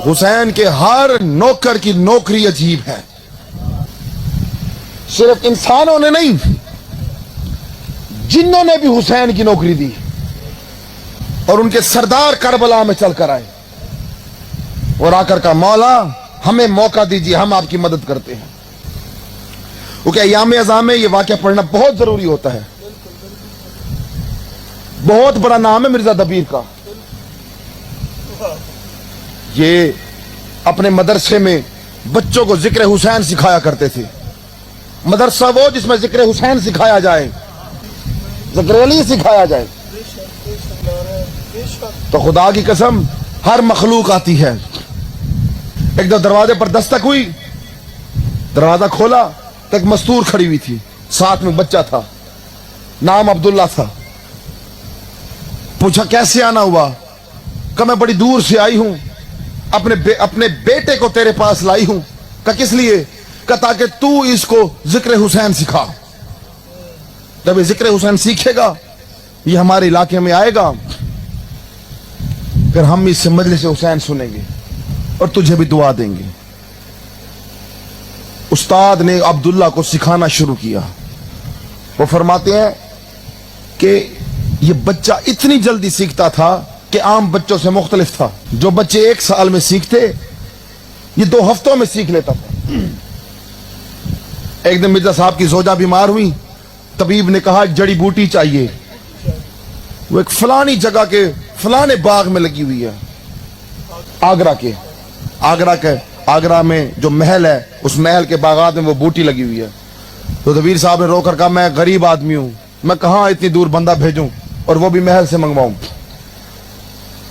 हुसैन के हर नौकर की नौकरी अजीब है। सिर्फ इंसानों ने नहीं, जिन्नों ने भी हुसैन की नौकरी दी और उनके सरदार करबला में चलकर आए और आकर कहा, मौला हमें मौका दीजिए, हम आपकी मदद करते हैं। वो क्या अय्याम अज़ाम में यह वाक़या पढ़ना बहुत जरूरी होता है। बहुत बड़ा नाम है मिर्जा दबीर का। ये अपने मदरसे में बच्चों को जिक्र हुसैन सिखाया करते थे। मदरसा वो जिसमें जिक्र हुसैन सिखाया जाए, जिक्र अली सिखाया जाए। तो खुदा की कसम हर मखलूक आती है। एक दो दरवाजे पर दस्तक हुई, दरवाजा खोला तो एक मस्तूर खड़ी हुई थी, साथ में बच्चा था, नाम अब्दुल्ला था। पूछा कैसे आना हुआ? कहा मैं बड़ी दूर से आई हूं, अपने बेटे को तेरे पास लाई हूं। कहा किस लिए? कहा ताकि तू इसको जिक्र हुसैन सिखा। जब ये जिक्र हुसैन सीखेगा, ये हमारे इलाके में आएगा, फिर हम इससे मजलिस हुसैन सुनेंगे और तुझे भी दुआ देंगे। उस्ताद ने अब्दुल्ला को सिखाना शुरू किया। वो फरमाते हैं कि ये बच्चा इतनी जल्दी सीखता था कि आम बच्चों से मुख्तलिफ था। जो बच्चे 1 साल में सीखते, ये 2 हफ्तों में सीख लेता था। एक दिन मिर्जा साहब की जोजा बीमार हुई, तबीब ने कहा जड़ी बूटी चाहिए। वो एक फलानी जगह के फलाने बाग में लगी हुई है, आगरा में जो महल है, उस महल के बागात में वो बूटी लगी हुई है। तो दबीर साहब ने रोकर कहा, मैं गरीब आदमी हूं, मैं कहां इतनी दूर बंदा भेजूं और वो भी महल से मंगवाऊं।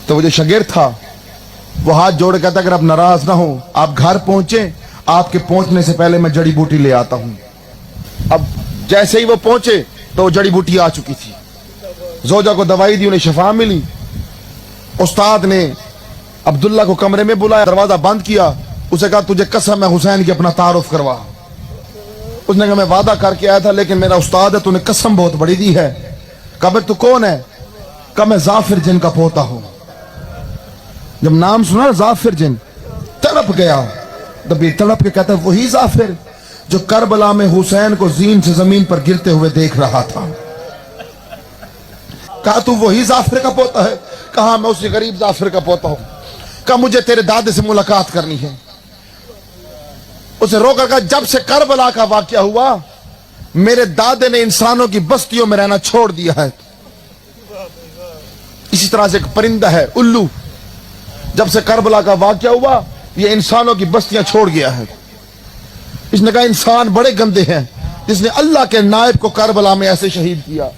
तो वो जो शागिर्द था, वो हाथ जोड़ कहता, अगर आप नाराज ना हो, आप घर पहुंचे, आपके पहुंचने से पहले मैं जड़ी बूटी ले आता हूं। अब जैसे ही वो पहुंचे तो वो जड़ी बूटी आ चुकी थी। जोजा को दवाई दी, उन्हें शफा मिली। उस्ताद ने अब्दुल्ला को कमरे में बुलाया, दरवाजा बंद किया, उसे कहा तुझे कसम है हुसैन की अपना तारुफ करवा। उसने कहा मैं वादा करके आया था, लेकिन मेरा उस्ताद है, तूने कसम बहुत बड़ी दी है। कहा तू कौन है? कहा मैं जाफिर जिन का पोता हूं। जब नाम सुना जाफिर जिन, तड़प गया। दबीर तड़प के कहता, वही जाफिर जो करबला में हुसैन को जीन से जमीन पर गिरते हुए देख रहा था। कहा तू वही जाफिर का पोता है? कहा मैं उसी गरीब जाफिर का पोता हूं। कहा मुझे तेरे दादे से मुलाकात करनी है। उसे रोकर कहा, जब से करबला का वाकया हुआ, मेरे दादे ने इंसानों की बस्तियों में रहना छोड़ दिया है। इसी तरह से एक परिंदा है उल्लू, जब से करबला का वाकया हुआ, ये इंसानों की बस्तियां छोड़ गया है। इसने कहा इंसान बड़े गंदे हैं, जिसने अल्लाह के नायब को करबला में ऐसे शहीद किया।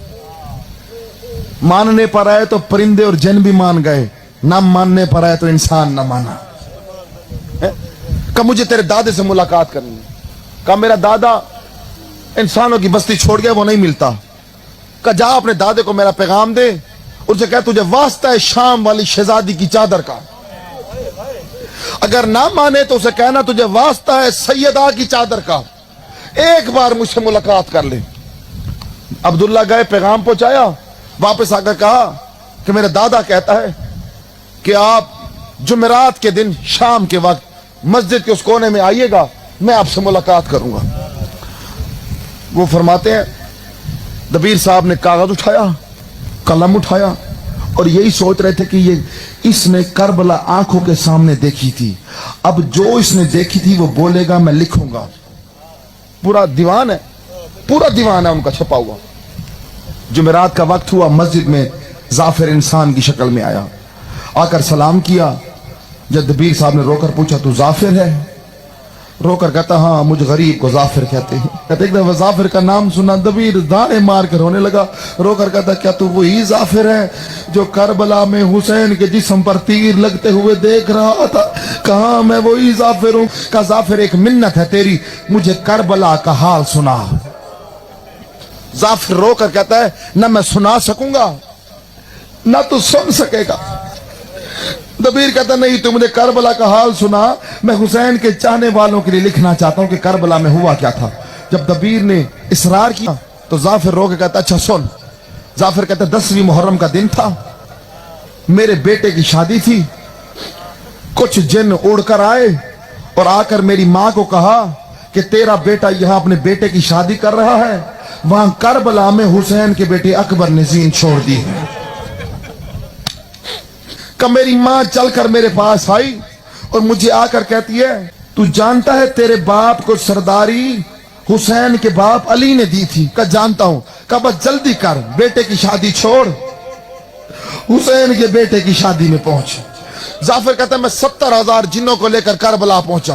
मानने पर आए तो परिंदे और जिन भी मान गए, ना मानने पर आए तो इंसान ना माना। कहा मुझे तेरे दादे से मुलाकात करनी है। कहा मेरा दादा इंसानों की बस्ती छोड़ गया, वो नहीं मिलता। कहा जा अपने दादे को मेरा पैगाम दे, उनसे कह तुझे वास्ता है शाम वाली शहजादी की चादर का। अगर ना माने तो उसे कहना तुझे वास्ता है सैयदा की चादर का, एक बार मुझसे मुलाकात कर ले। अब्दुल्ला गए, पैगाम पहुंचाया, वापस आकर कहा कि मेरा दादा कहता है कि आप जुमेरात के दिन शाम के वक्त मस्जिद के उस कोने में आइएगा, मैं आपसे मुलाकात करूंगा। वो फरमाते हैं दबीर साहब ने कागज उठाया, कलम उठाया और यही सोच रहे थे कि ये इसने करबला आंखों के सामने देखी थी, अब जो इसने देखी थी वो बोलेगा, मैं लिखूंगा। पूरा दीवान है उनका छपा हुआ। जुमेरात का वक्त हुआ, मस्जिद में जाफिर इंसान की शक्ल में आया, आकर सलाम किया। जब दबीर साहब ने रोकर पूछा तू जाफिर है? रोकर कहता हाँ, मुझ गरीब को जाफिर कहते हैं। कहते एक दफा जाफिर का नाम सुना, दबीर दाने मार कर रोने लगा। रोकर कहता क्या तू वही जाफिर है जो करबला में हुसैन के जिस्म पर तीर लगते हुए देख रहा था? कहा मैं वही जाफिर हूं। कहा जाफिर एक मिन्नत है तेरी, मुझे करबला का हाल सुना। जाफिर रोकर कहता है न मैं सुना सकूंगा ना तू सुन सकेगा। दबीर कहता नहीं, तू मुझे करबला का हाल सुना, मैं हुसैन के चाहने वालों के लिए लिखना चाहता हूं कि करबला में हुआ क्या था। जब दबीर ने इसरार किया तो जाफिर रो के कहता अच्छा सुन। जाफिर कहता 10वीं मुहर्रम का दिन था, मेरे बेटे की शादी थी, कुछ जिन उड़कर आए और आकर मेरी मां को कहा कि तेरा बेटा यहां अपने बेटे की शादी कर रहा है, वहां करबला में हुसैन के बेटे अकबर ने जीन छोड़ दी है। कब मेरी मां चलकर मेरे पास आई और मुझे आकर कहती है, तू जानता है तेरे बाप को सरदारी हुसैन के बाप अली ने दी थी? कहा जानता हूं। कहा बस जल्दी कर, बेटे की शादी छोड़, हुसैन के बेटे की शादी में पहुंच। जाफर कहता मैं 70,000 जिन्नों को लेकर करबला पहुंचा।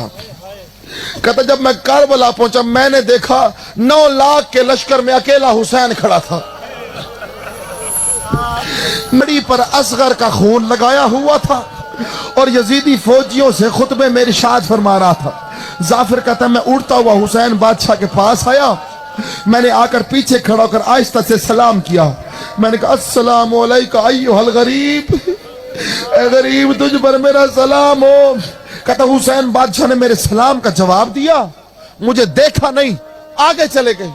कहता जब मैं करबला पहुंचा मैंने देखा 9 लाख के लश्कर में अकेला हुसैन खड़ा था। मड़ी पर असगर का खून लगाया हुआ था और यजीदी फौजियों से खुतबे में इरशाद फरमा रहा था। जाफिर कहता मैं उड़ता हुआ हुसैन बादशाह के पास आया, मैंने आकर पीछे खड़ा होकर आहिस्ता से सलाम किया। मैंने कहा अस्सलामु अलैका अय्युहल गरीब, ए गरीब तुझ पर मेरा सलाम हो। कहता हुसैन बादशाह ने मेरे सलाम का जवाब दिया, मुझे देखा नहीं, आगे चले गए।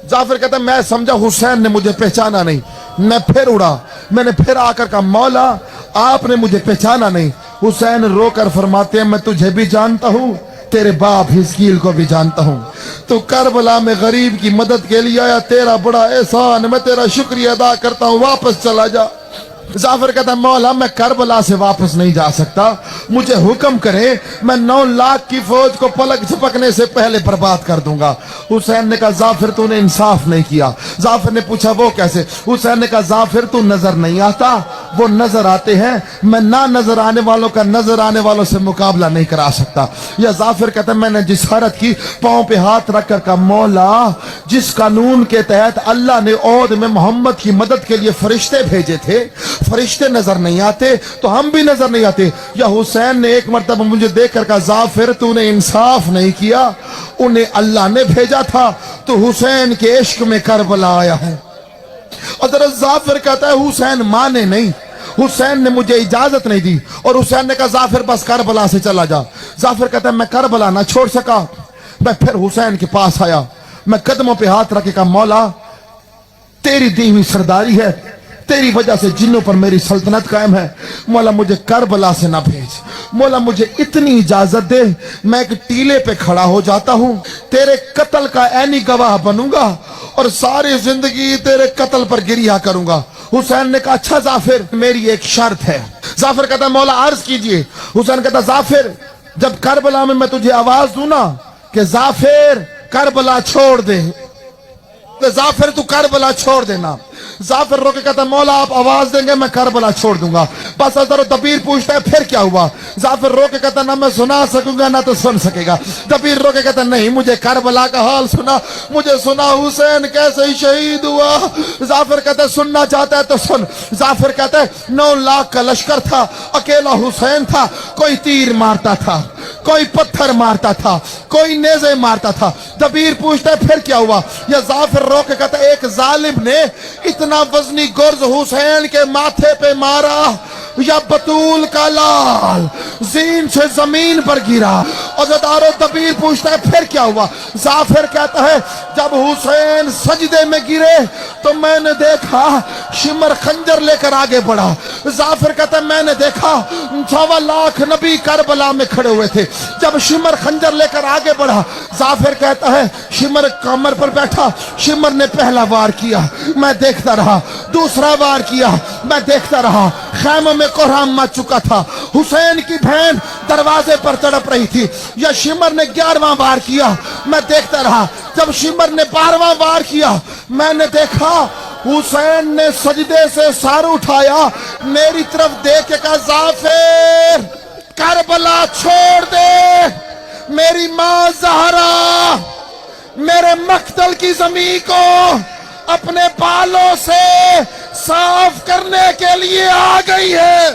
जाफिर कहता मैं समझा हुसैन ने मुझे पहचाना नहीं, मैं फिर उड़ा। मैंने फिर आकर कहा मौला आपने मुझे पहचाना नहीं। हुसैन रोकर फरमाते हैं मैं तुझे भी जानता हूं, तेरे बाप हिजकील को भी जानता हूं। तो करबला में गरीब की मदद के लिए आया, तेरा बड़ा एहसान, मैं तेरा शुक्रिया अदा करता हूं, वापस चला जा। जाफर कहता मौला मैं करबला से वापस नहीं जा सकता, मुझे हुक्म करे, मैं 9 लाख की फौज को पलक झपकने से पहले बर्बाद कर दूंगा। हुसैन ने कहा जाफिर तूने इंसाफ नहीं किया। जाफिर ने पूछा वो कैसे? हुसैन ने कहा जाफिर तू नजर नहीं आता, वो नजर आते हैं, मैं ना नजर आने वालों का नजर आने वालों से मुकाबला नहीं करा सकता। या जाफिर कहता मैंने जिस हरत की पांव पे हाथ रखकर कहा मौला जिस कानून के तहत अल्लाह ने औद में मोहम्मद की मदद के लिए फरिश्ते भेजे थे, फरिश्ते नजर नहीं आते तो हम भी नजर नहीं आते। या हुसैन ने एक मरतबा मुझे देखकर कहा जाफिर तूने इंसाफ नहीं किया, उन्हें अल्लाह ने भेजा था, तो हुसैन के इश्क में करबला आया है। और जाफिर कहता है हुसैन माने नहीं, हुसैन ने मुझे इजाजत नहीं दी और हुसैन ने कहा जाफिर बस करबला से चला जा। जाफिर कहता है मैं करबला ना छोड़ सका। मैं फिर हुसैन के पास आया, मैं कदमों पे हाथ रख के कहा मौला तेरी दी हुई सरदारी है, तेरी वजह से जिन्नों पर मेरी सल्तनत कायम है, मौला मुझे करबला से ना भेज। मौला मुझे इतनी इजाजत दे, मैं एक टीले पे खड़ा हो जाता हूं, तेरे कत्ल का ऐनी गवाह बनूंगा और सारी जिंदगी तेरे कत्ल पर गिरिया करूंगा। हुसैन ने कहा अच्छा जाफिर मेरी एक शर्त है। जाफिर कहता मौला अर्ज कीजिए। हुसैन कहता जाफिर जब करबला में मैं तुझे आवाज दूं ना कि जाफिर करबला छोड़ दे, तो जाफिर तू करबला छोड़ देना। जाफिर रोके कहता मौला आप आवाज देंगे मैं करबला छोड़ दूंगा। बस हज़रत दबीर पूछता है फिर क्या हुआ? जाफिर रोके कहता ना मैं सुना सकूंगा ना तो सुन सकेगा। दबीर रोके कहता नहीं मुझे करबला का हाल सुना, मुझे सुना हुसैन कैसे शहीद हुआ। जाफिर कहता सुनना चाहता है तो सुन। जाफिर कहता है 9 लाख का लश्कर था, अकेला हुसैन था, कोई तीर मारता था, कोई पत्थर मारता था, कोई नेज़े मारता था। दबीर पूछता है फिर क्या हुआ? या जाफिर रोके कहता एक जालिम ने इतना वजनी गुर्ज हुसैन के माथे पे मारा या बतूल का लाल जीन से जमीन पर गिरा। और दबीर पूछता है फिर क्या हुआ? जाफिर कहता है जब हुसैन सजदे में गिरे तो मैंने देखा शिमर खंजर लेकर आगे बढ़ा। जाफिर कहता है मैंने देखा 1.25 लाख नबी करबला में खड़े हुए थे, जब शिमर खंजर लेकर आगे बढ़ा। जाफिर कहता है शिमर कमर पर बैठा, शिमर ने पहला वार किया, मैं देखता रहा, दूसरा वार किया, मैं देखता रहा। खैमों में कोहराम मच चुका था, हुसैन की बहन दरवाजे पर तड़प रही थी। या शिमर ने 11वां वार किया, मैं देखता रहा। जब शिमर ने 12वां वार किया, मैंने देखा हुसैन ने सजदे से सर उठाया, मेरी तरफ देख के कहा जाफिर करबला छोड़ दे, मेरी मां ज़हरा मेरे मक्तल की ज़मीन को अपने बालों से साफ करने के लिए आ गई है।